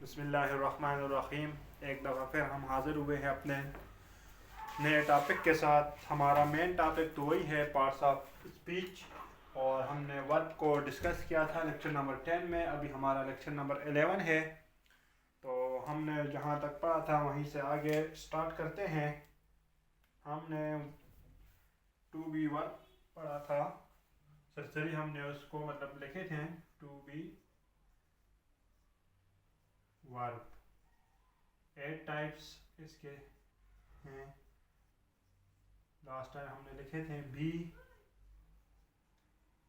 बिस्मिल्लाहिर्रहमानिर्रहीम। एक दफ़ा फिर हम हाज़िर हुए हैं अपने नए टॉपिक के साथ। हमारा मेन टॉपिक तो वही है, पार्ट्स ऑफ स्पीच, और हमने वर्ब को डिस्कस किया था लेक्चर नंबर 10 में। अभी हमारा लेक्चर नंबर 11 है, तो हमने जहाँ तक पढ़ा था वहीं से आगे स्टार्ट करते हैं। हमने टू बी वर्ब पढ़ा था, सरसरी हमने उसको मतलब लिखे थे, टू बी वर्ब। 8 टाइप्स इसके हैं। लास्ट टाइम हमने लिखे थे बी,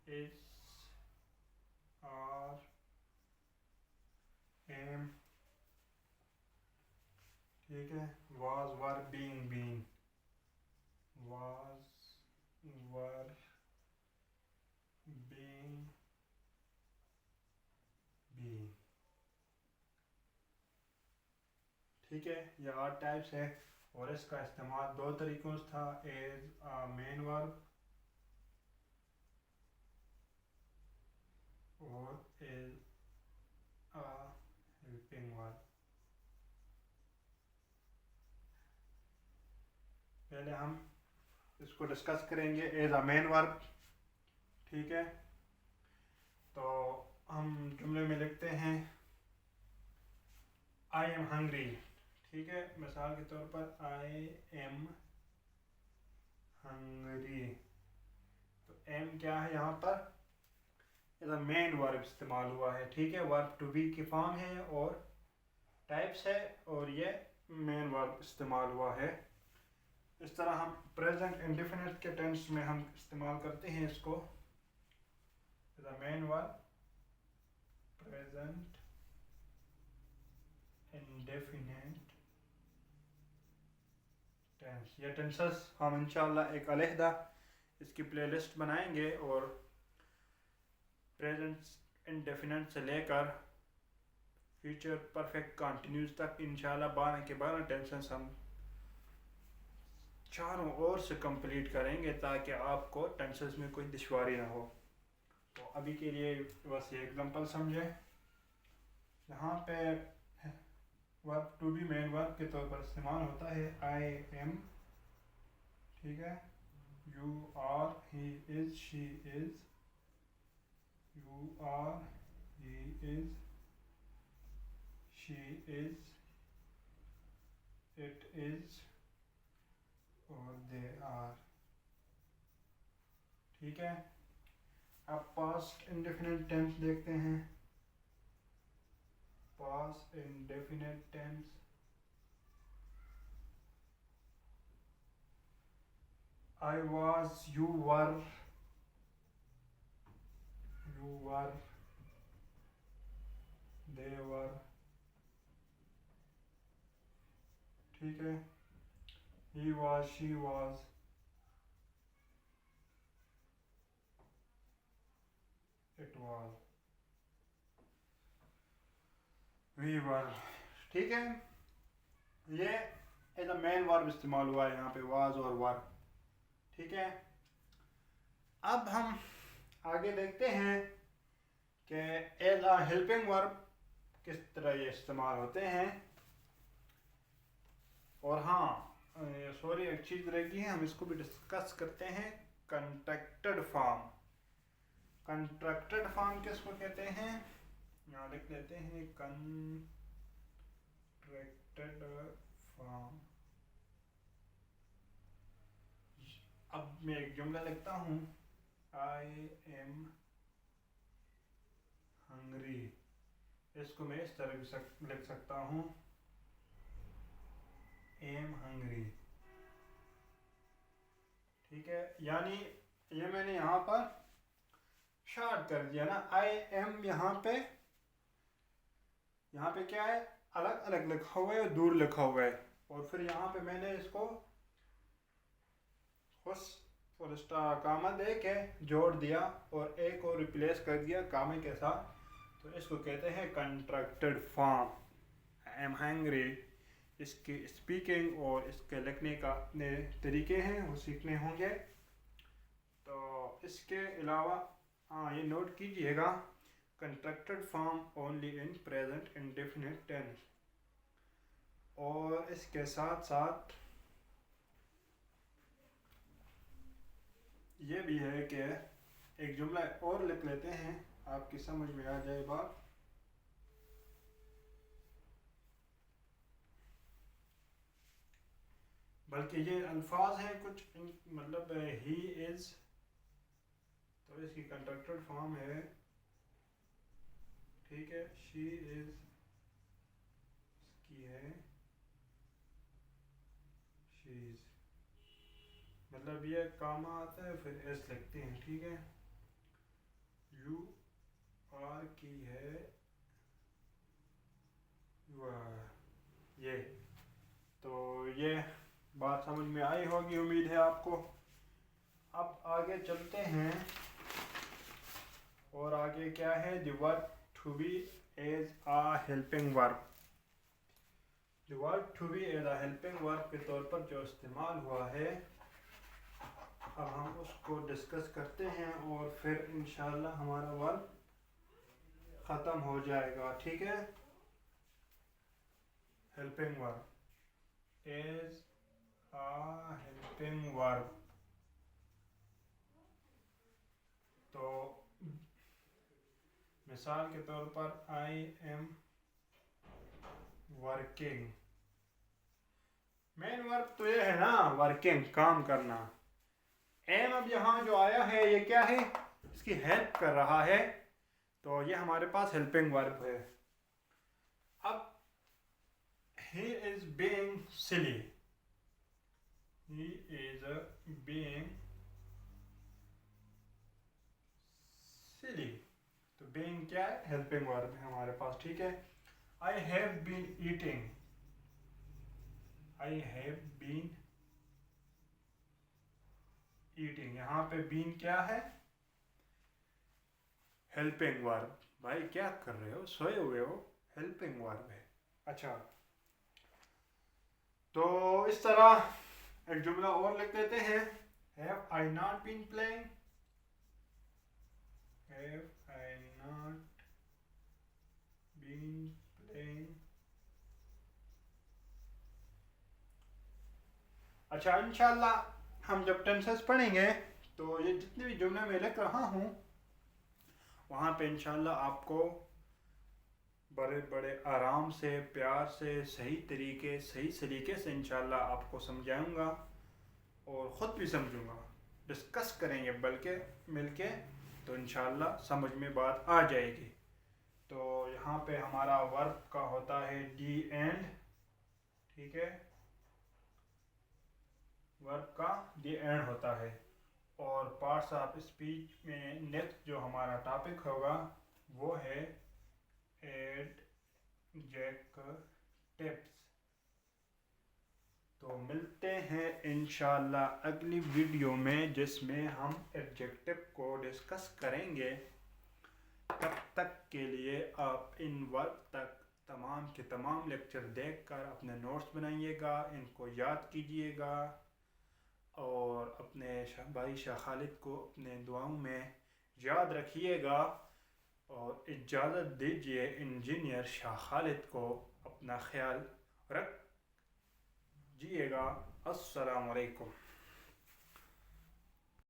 इज, आर, एम, ठीक है, was, were, being, being, was, were, being, being, ठीक है। ये 8 टाइप्स है और इसका इस्तेमाल दो तरीक़ों से था, एज अ मेन वर्ब और एज अ हेल्पिंग वर्ब। पहले हम इसको डिस्कस करेंगे एज अ मेन वर्ब, ठीक है। तो हम जुमले में लिखते हैं आई एम हंग्री, ठीक है। मिसाल के तौर पर आई एम हंग्री, तो एम क्या है यहाँ पर, एज अ मेन वर्ब इस्तेमाल हुआ है, ठीक है। वर्ब टू बी की फॉर्म है और टाइप्स है, और ये मेन वर्ब इस्तेमाल हुआ है। इस तरह हम प्रेजेंट इंडेफिनिट के टेंस में हम इस्तेमाल करते हैं इसको, as a main verb, present indefinite tense. ये टेंसेस हम इंशाल्लाह एक अलहदा इसकी प्लेलिस्ट बनाएंगे, और प्रेजेंट इंडेफिनिट से लेकर फ्यूचर परफेक्ट कंटिन्यूस तक इंशाल्लाह 12 के 12 टेंसेस हम चारों ओर से कंप्लीट करेंगे, ताकि आपको टेंसेस में कोई दुश्वारी ना हो। तो अभी के लिए बस ये एग्जांपल समझें। यहाँ पे verb to be main verb के तौर पर इस्तेमाल होता है आई एम, ठीक है, you are, he is, she is, you are, he is, she is, it is और दे आर, ठीक है। अब पास्ट इंडेफिनिट टेंस देखते हैं। Past indefinite tense, I was, you were, they were, ठीक है। He was, she was, it was, we were, ठीक है। ये एज अ मेन वर्ब इस्तेमाल हुआ है यहाँ पे, was और were, ठीक है। अब हम आगे देखते हैं कि एज अ हेल्पिंग वर्ब किस तरह ये इस्तेमाल होते हैं। और हाँ, सॉरी, एक चीज़ रह गई है, हम इसको भी डिस्कस करते हैं, कंट्रैक्टेड फॉर्म। कंट्रैक्टेड फॉर्म किसको कहते हैं, यहाँ लिख लेते हैं, कंट्रैक्टेड फॉर्म। अब मैं एक जुमला लिखता हूँ, आई एम हंग्री, इसको मैं इस तरह लिख सकता हूँ, एम हंग्री, ठीक है। यानी ये मैंने यहाँ पर शॉर्ट कर दिया ना, आई एम यहाँ पे क्या है, अलग अलग लिखा हुआ है और दूर लिखा हुआ है, और फिर यहाँ पे मैंने इसको फुल स्टॉप कामा दे के जोड़ दिया और एक और रिप्लेस कर दिया कामे के साथ, तो इसको कहते हैं contracted form. I am hungry, इसकी स्पीकिंग और इसके लिखने का अपने तरीके हैं, वो सीखने होंगे। तो इसके अलावा हाँ, ये नोट कीजिएगा, contracted form only in present indefinite tense. और इसके साथ साथ ये भी है कि एक जुमला और लिख लेते हैं, आपकी समझ में आ जाए बात। बल्कि ये अल्फाज हैं कुछ, मतलब ही इज़, तो इसकी कंट्रैक्टेड फॉर्म है, ठीक है, शी इज़ की है शीज़, मतलब ये कामा आता है फिर एस लिखते हैं, ठीक है। यू आर की है यू आर, ये तो ये बात समझ में आई होगी, उम्मीद है आपको। अब आगे चलते हैं, और आगे क्या है, the verb to be as a helping verb. The verb to be as a helping verb के तौर पर जो इस्तेमाल हुआ है, अब हम उसको डिस्कस करते हैं और फिर इंशाल्लाह हमारा वर्ब ख़त्म हो जाएगा, ठीक है। Helping verb as a helping verb, तो मिसाल के तौर पर I am working, main verb तो ये है ना, वर्किंग, काम करना। एम अब यहाँ जो आया है ये क्या है, इसकी हेल्प कर रहा है, तो ये हमारे पास हेल्पिंग वर्ब है। अब he is being silly, he is being silly, तो being क्या है, हेल्पिंग वर्ब है हमारे पास, ठीक है। I have been eating, I have been eating, यहाँ पे been क्या है, हेल्पिंग वर्ब। भाई क्या कर रहे हो, सोए हुए हो, हेल्पिंग वर्ब है। अच्छा, तो इस तरह एक जुमला और लिख देते हैं, have I not been playing, have I not been playing. अच्छा, इंशाल्लाह हम जब टेंसेस पढ़ेंगे तो ये जितने भी जुमले मैं लिख रहा हूँ वहाँ पे इंशाल्लाह आपको बड़े बड़े आराम से, प्यार से, सही सलीके से इंशाल्लाह आपको समझाऊंगा और ख़ुद भी समझूंगा, डिस्कस करेंगे बल्कि मिलके, तो इंशाल्लाह समझ में बात आ जाएगी। तो यहाँ पे हमारा वर्ब का होता है डी एंड, ठीक है, वर्ब का डी एंड होता है। और पार्ट्स ऑफ स्पीच में नेक्स्ट जो हमारा टॉपिक होगा वो है एडजेक्टिव्स। तो मिलते हैं इंशाल्लाह अगली वीडियो में जिसमें हम एडजेक्टिव को डिस्कस करेंगे। तब तक के लिए आप इन वर्ब तक तमाम के तमाम लेक्चर देखकर अपने नोट्स बनाइएगा, इनको याद कीजिएगा और अपने भाई शाह खालिद को अपने दुआओं में याद रखिएगा। और इजाज़त दीजिए इंजीनियर शाह खालिद को, अपना ख्याल रखिएगा। अस्सलाम वालेकुम।